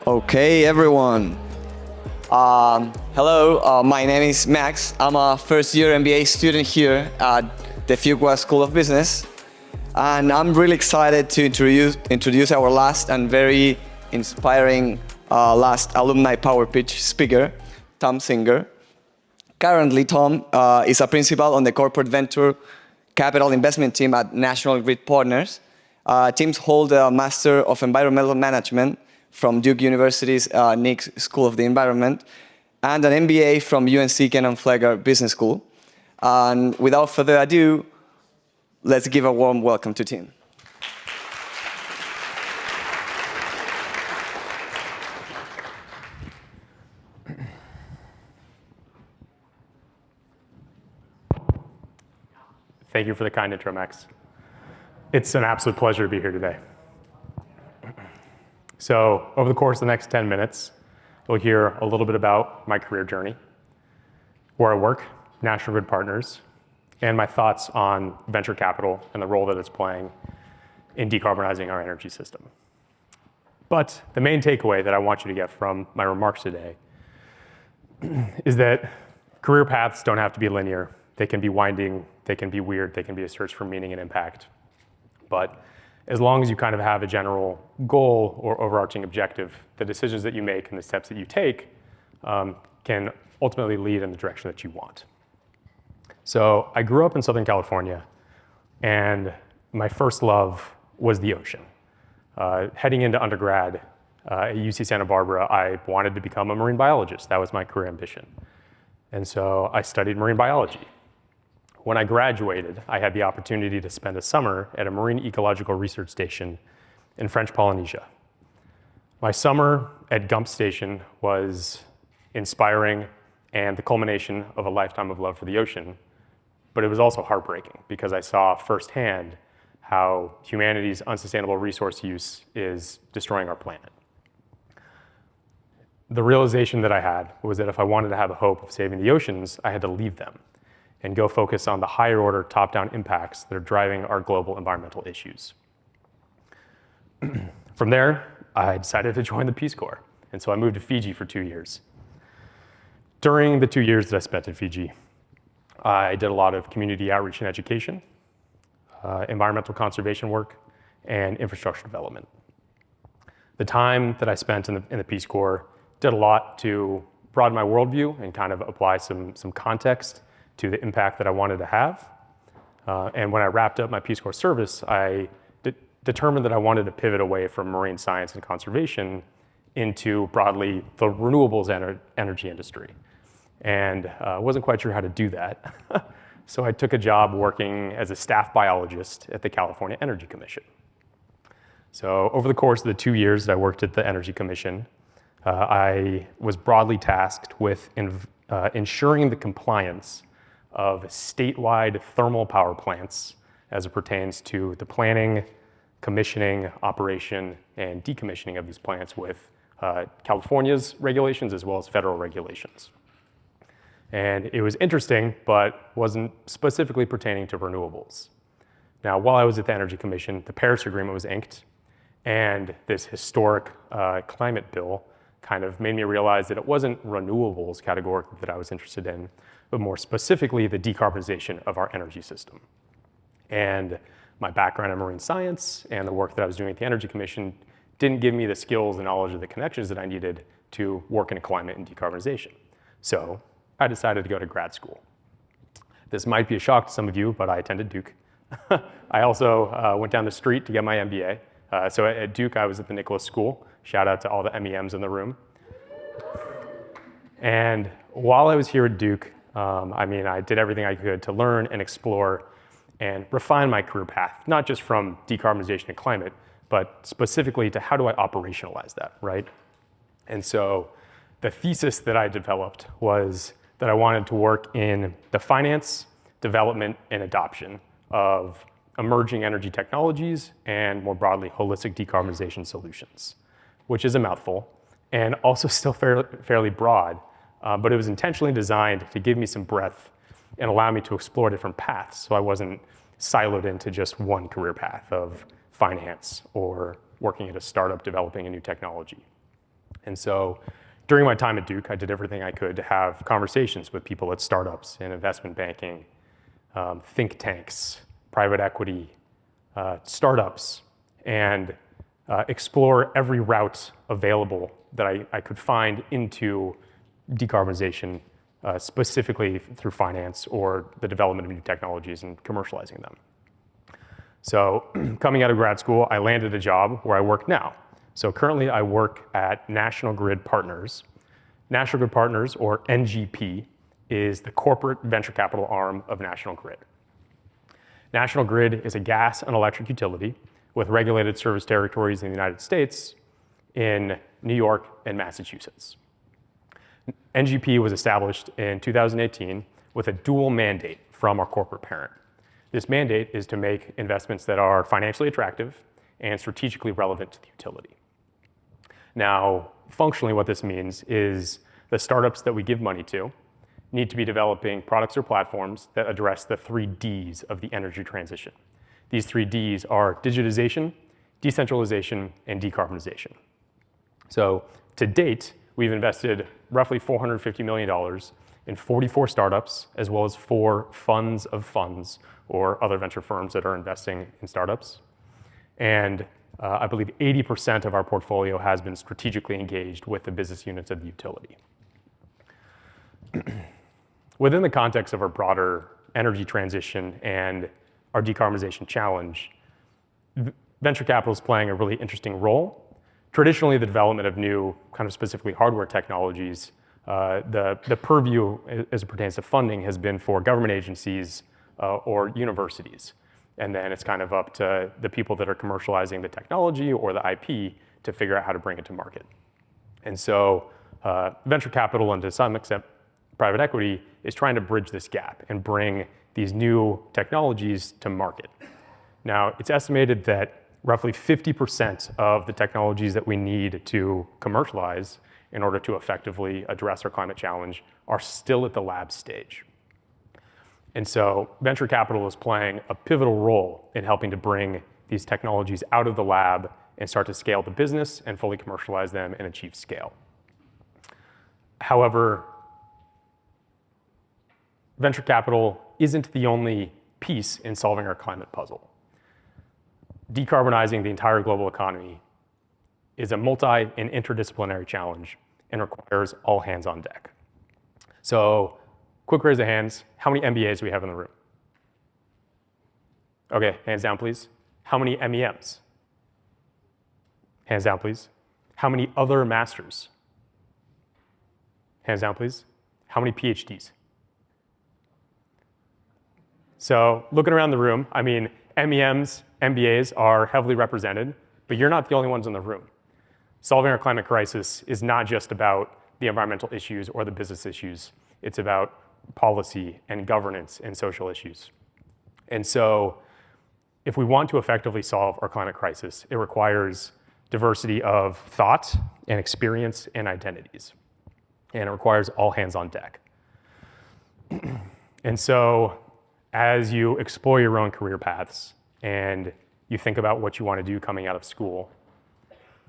Okay, everyone. Hello, my name is Max. I'm a first-year MBA student here at the Fuqua School of Business. And I'm really excited to introduce our last and very inspiring last alumni power pitch speaker, Tom Singer. Currently, Tom is a principal on the corporate venture capital investment team at National Grid Partners. Teams hold a Master of Environmental Management from Duke University's Nick School of the Environment, and an MBA from UNC Kenneth Flegler Business School. And without further ado, let's give a warm welcome to Tim. Thank you for the kind intro, Max. It's an absolute pleasure to be here today. So over the course of the next 10 minutes, you'll hear a little bit about my career journey, where I work, National Grid Partners, and my thoughts on venture capital and the role that it's playing in decarbonizing our energy system. But the main takeaway that I want you to get from my remarks today is that career paths don't have to be linear. They can be winding, they can be weird, they can be a search for meaning and impact. But as long as you kind of have a general goal or overarching objective, the decisions that you make and the steps that you take can ultimately lead in the direction that you want. So I grew up in Southern California, and my first love was the ocean. Heading into undergrad at UC Santa Barbara, I wanted to become a marine biologist. That was my career ambition. And so I studied marine biology. When I graduated, I had the opportunity to spend a summer at a marine ecological research station in French Polynesia. My summer at Gump Station was inspiring and the culmination of a lifetime of love for the ocean, but it was also heartbreaking because I saw firsthand how humanity's unsustainable resource use is destroying our planet. The realization that I had was that if I wanted to have a hope of saving the oceans, I had to leave them and go focus on the higher order top-down impacts that are driving our global environmental issues. From there, I decided to join the Peace Corps, and so I moved to Fiji for 2 years. During the 2 years that I spent in Fiji, I did a lot of community outreach and education, environmental conservation work, and infrastructure development. The time that I spent in the Peace Corps did a lot to broaden my worldview and kind of apply some context to the impact that I wanted to have. And when I wrapped up my Peace Corps service, I determined that I wanted to pivot away from marine science and conservation into broadly the renewables energy industry. And I wasn't quite sure how to do that. So I took a job working as a staff biologist at the California Energy Commission. So over the course of the 2 years that I worked at the Energy Commission, I was broadly tasked with ensuring the compliance of statewide thermal power plants as it pertains to the planning, commissioning, operation, and decommissioning of these plants with California's regulations as well as federal regulations. And it was interesting, but wasn't specifically pertaining to renewables. Now, while I was at the Energy Commission, the Paris Agreement was inked, and this historic climate bill kind of made me realize that it wasn't renewables categorically that I was interested in, but more specifically the decarbonization of our energy system. And my background in marine science and the work that I was doing at the Energy Commission didn't give me the skills, the knowledge, or the connections that I needed to work in climate and decarbonization. So I decided to go to grad school. This might be a shock to some of you, but I attended Duke. I also went down the street to get my MBA. So at Duke, I was at the Nicholas School. Shout out to all the MEMs in the room. And while I was here at Duke, I did everything I could to learn and explore and refine my career path, not just from decarbonization and climate, but specifically to how do I operationalize that, right? And so the thesis that I developed was that I wanted to work in the finance, development, and adoption of emerging energy technologies and more broadly, holistic decarbonization solutions, which is a mouthful and also still fairly broad, but it was intentionally designed to give me some breadth and allow me to explore different paths so I wasn't siloed into just one career path of finance or working at a startup developing a new technology. And so during my time at Duke, I did everything I could to have conversations with people at startups in investment banking, think tanks, private equity, startups, and explore every route available that I could find into decarbonization, specifically through finance or the development of new technologies and commercializing them. So coming out of grad school, I landed a job where I work now. So currently I work at National Grid Partners. National Grid Partners, or NGP, is the corporate venture capital arm of National Grid. National Grid is a gas and electric utility with regulated service territories in the United States, in New York and Massachusetts. NGP was established in 2018 with a dual mandate from our corporate parent. This mandate is to make investments that are financially attractive and strategically relevant to the utility. Now, functionally what this means is the startups that we give money to need to be developing products or platforms that address the 3 Ds of the energy transition. These 3 Ds are digitization, decentralization, and decarbonization. So to date, we've invested roughly $450 million in 44 startups, as well as 4 funds of funds, or other venture firms that are investing in startups. And I believe 80% of our portfolio has been strategically engaged with the business units of the utility. Within the context of our broader energy transition and our decarbonization challenge, venture capital is playing a really interesting role. Traditionally, the development of new, kind of specifically hardware technologies, the purview as it pertains to funding has been for government agencies or universities. And then it's kind of up to the people that are commercializing the technology or the IP to figure out how to bring it to market. And so venture capital, and to some extent private equity, is trying to bridge this gap and bring these new technologies to market. Now, it's estimated that roughly 50% of the technologies that we need to commercialize in order to effectively address our climate challenge are still at the lab stage. And so venture capital is playing a pivotal role in helping to bring these technologies out of the lab and start to scale the business and fully commercialize them and achieve scale. However, venture capital isn't the only piece in solving our climate puzzle. Decarbonizing the entire global economy is a multi- and interdisciplinary challenge and requires all hands on deck. So, quick raise of hands, how many MBAs do we have in the room? Okay, hands down, please. How many MEMs? Hands down, please. How many other masters? Hands down, please. How many PhDs? So, looking around the room, I mean, MEMs, MBAs are heavily represented, but you're not the only ones in the room. Solving our climate crisis is not just about the environmental issues or the business issues. It's about policy and governance and social issues. And so if we want to effectively solve our climate crisis, it requires diversity of thought and experience and identities. And it requires all hands on deck. And so as you explore your own career paths and you think about what you want to do coming out of school,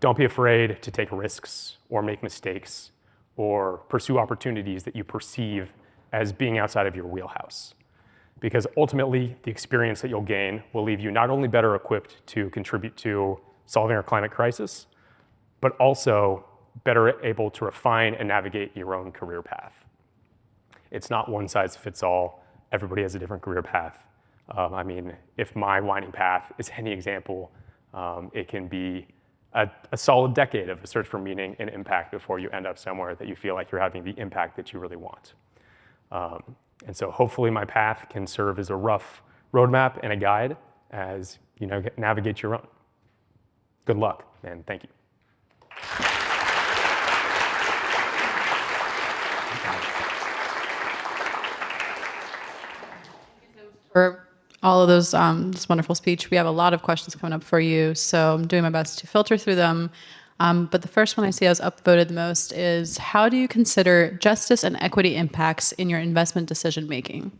don't be afraid to take risks or make mistakes or pursue opportunities that you perceive as being outside of your wheelhouse. Because ultimately, the experience that you'll gain will leave you not only better equipped to contribute to solving our climate crisis, but also better able to refine and navigate your own career path. It's not one size fits all. Everybody has a different career path. I mean, if my winding path is any example, it can be a solid decade of a search for meaning and impact before you end up somewhere that you feel like you're having the impact that you really want. And so hopefully my path can serve as a rough roadmap and a guide as you navigate your own. Good luck, and thank you. For all of those, this wonderful speech. We have a lot of questions coming up for you, so I'm doing my best to filter through them. But the first one I see has upvoted the most is, how do you consider justice and equity impacts in your investment decision making?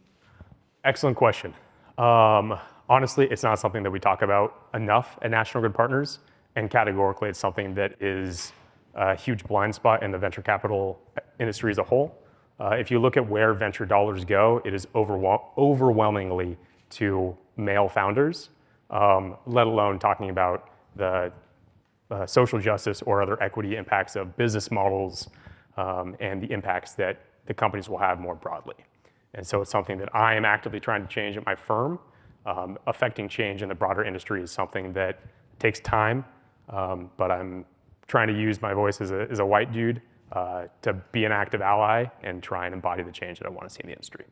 Excellent question. Honestly, it's not something that we talk about enough at National Grid Partners, and categorically it's something that is a huge blind spot in the venture capital industry as a whole. If you look at where venture dollars go, it is overwhelmingly to male founders, let alone talking about the social justice or other equity impacts of business models and the impacts that the companies will have more broadly. And so it's something that I am actively trying to change at my firm. Affecting change in the broader industry is something that takes time, but I'm trying to use my voice as a white dude to be an active ally and try and embody the change that I want to see in the industry.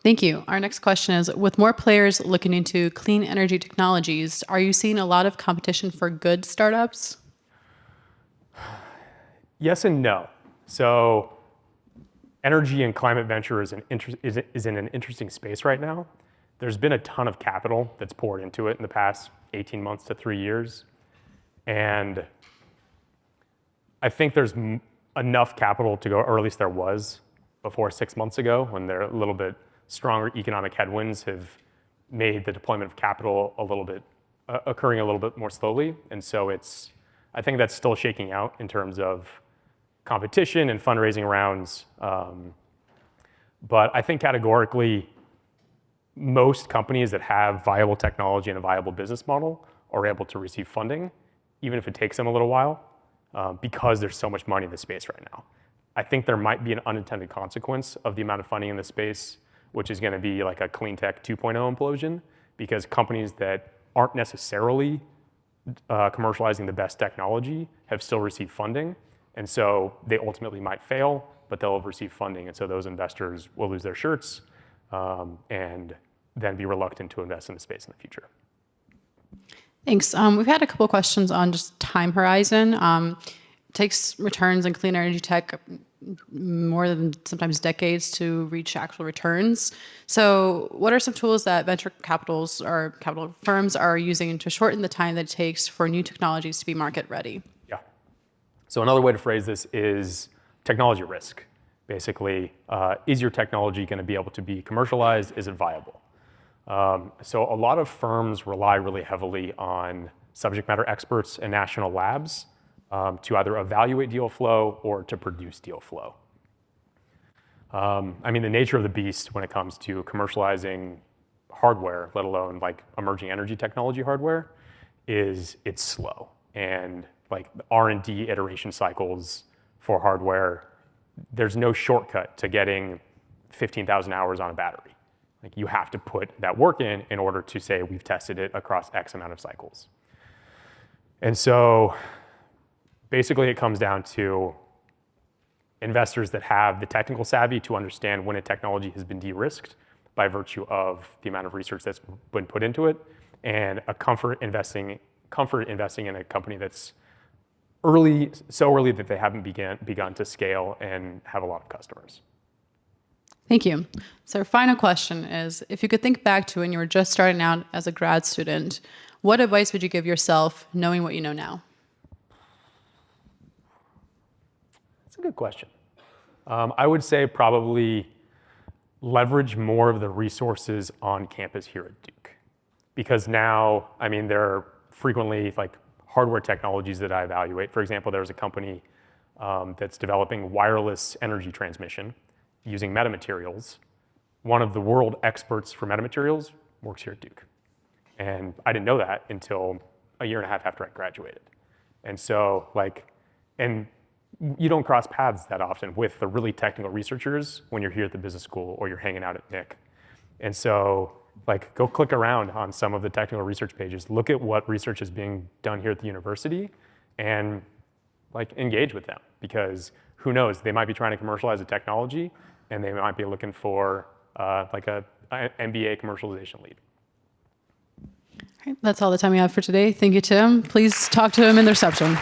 Thank you. Our next question is, with more players looking into clean energy technologies, are you seeing a lot of competition for good startups? Yes and no. So energy and climate venture is in an interesting space right now. There's been a ton of capital that's poured into it in the past 18 months to 3 years. And I think there's enough capital to go, or at least there was before 6 months ago, when there are a little bit stronger economic headwinds have made the deployment of capital occurring a little bit more slowly. And so I think that's still shaking out in terms of competition and fundraising rounds. But I think categorically, most companies that have viable technology and a viable business model are able to receive funding, even if it takes them a little while, because there's so much money in the space right now. I think there might be an unintended consequence of the amount of funding in the space, which is going to be like a clean tech 2.0 implosion, because companies that aren't necessarily commercializing the best technology have still received funding. And so they ultimately might fail, but they'll have received funding. And so those investors will lose their shirts and then be reluctant to invest in the space in the future. Thanks. We've had a couple of questions on just time horizon. It takes returns in clean energy tech more than sometimes decades to reach actual returns. So what are some tools that venture capitals or capital firms are using to shorten the time that it takes for new technologies to be market ready? Yeah. So another way to phrase this is technology risk. Basically, is your technology going to be able to be commercialized? Is it viable? So a lot of firms rely really heavily on subject matter experts and national labs to either evaluate deal flow or to produce deal flow. I mean, the nature of the beast when it comes to commercializing hardware, let alone like emerging energy technology hardware, is it's slow. And like the R&D iteration cycles for hardware, there's no shortcut to getting 15,000 hours on a battery. Like you have to put that work in order to say we've tested it across X amount of cycles. And so basically it comes down to investors that have the technical savvy to understand when a technology has been de-risked by virtue of the amount of research that's been put into it, and a comfort investing in a company that's early, so early that they haven't begun to scale and have a lot of customers. Thank you. So our final question is, if you could think back to when you were just starting out as a grad student, what advice would you give yourself knowing what you know now? That's a good question. I would say probably leverage more of the resources on campus here at Duke. Because now, I mean, there are frequently like hardware technologies that I evaluate. For example, there's a company that's developing wireless energy transmission using metamaterials. One of the world experts for metamaterials works here at Duke. And I didn't know that until a year and a half after I graduated. And so and you don't cross paths that often with the really technical researchers when you're here at the business school or you're hanging out at NIC. And so go click around on some of the technical research pages, look at what research is being done here at the university, and engage with them, because who knows, they might be trying to commercialize a technology and they might be looking for a MBA commercialization lead. All right, that's all the time we have for today. Thank you, Tim. Please talk to him in the reception.